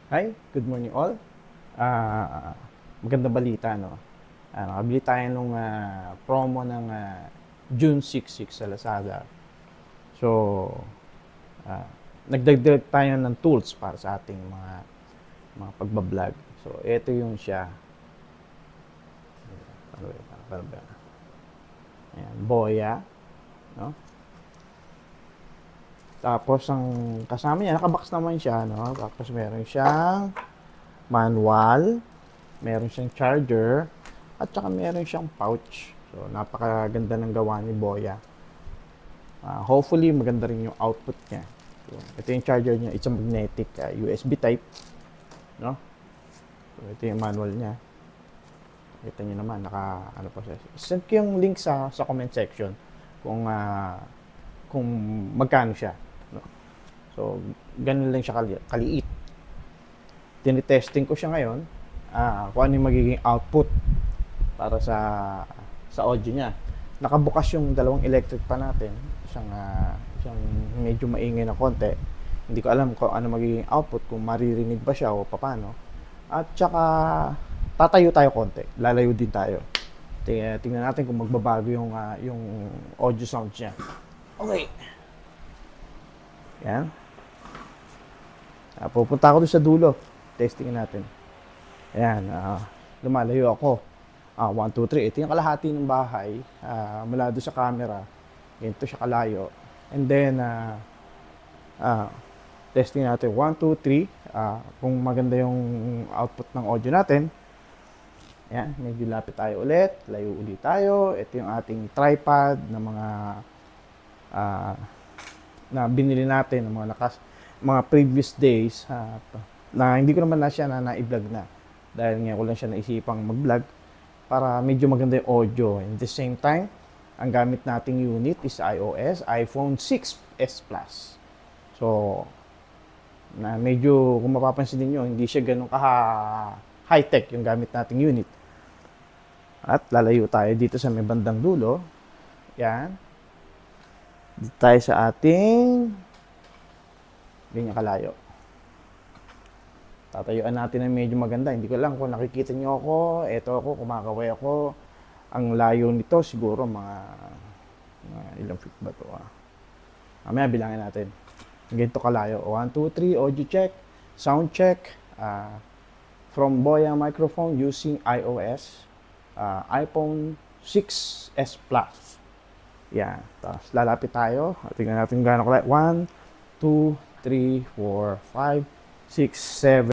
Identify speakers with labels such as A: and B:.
A: Hi, good morning all. Ah, Magandang balita, no? Nakabili tayo nung promo ng June 6 sa Lazada. So, ah, nagdagdag tayo ng tools para sa ating mga pagbablog. So, ito yung siya. Ano ba? Ayan, Boya, no? Tapos, ang kasama niya, nakabox naman siya, no? Tapos, meron siyang manual, meron siyang charger, at saka meron siyang pouch. So, napakaganda ng gawa ni Boya. Hopefully, maganda rin yung output niya. So, ito yung charger niya. It's a magnetic USB type. No? So, ito yung manual niya. Kita niyo naman, ano pa siya. Send ko yung link sa comment section kung magkano siya. No? So, ganun lang siya kaliit. Tinitesting ko siya ngayon kung ano yung magiging output para sa audio niya. Nakabukas yung dalawang electric pa natin. Siyang medyo maingay na konti. Hindi ko alam kung ano magiging output, kung maririnig ba siya o paano. At saka tatayo tayo konti. Lalayo din tayo. Tingnan natin kung magbabago yung audio sound niya. Okay. Yan. Pupunta ako doon sa dulo. Testingin natin. Ayan. Lumalayo ako. 1, 2, 3. Ito yung kalahati ng bahay. Mula doon sa camera. Ganito siya kalayo. And then, testing natin. 1, 2, 3. Kung maganda yung output ng audio natin. Ayan. Medyo lapit tayo ulit. Layo ulit tayo. Ito yung ating tripod na na binili natin ng mga previous days. Na hindi ko naman na siya na-vlog na. Dahil nga ko lang siya naisipang mag-vlog para medyo maganda yung audio. In the same time, ang gamit nating unit is iOS, iPhone 6s Plus. So, medyo kung mapapansin niyo, hindi siya ganun high-tech yung gamit nating unit. At lalayo tayo dito sa may bandang dulo. Yan. Dito tayo sa ating ganyan kalayo. Tatayuan natin ng medyo maganda. Hindi ko lang kung nakikita nyo ako. Eto ako, kumakaway ako. Ang layo nito siguro mga ilang feet ba ito? Mamaya bilangin natin. Ganito kalayo. 1, 2, 3, audio check, sound check. From Boya microphone using iOS, iPhone 6s Plus. Yan. Tapos lalapit tayo. Tingnan natin gaano kalayo. 1, 2, 3, 4, 5, 6, 7,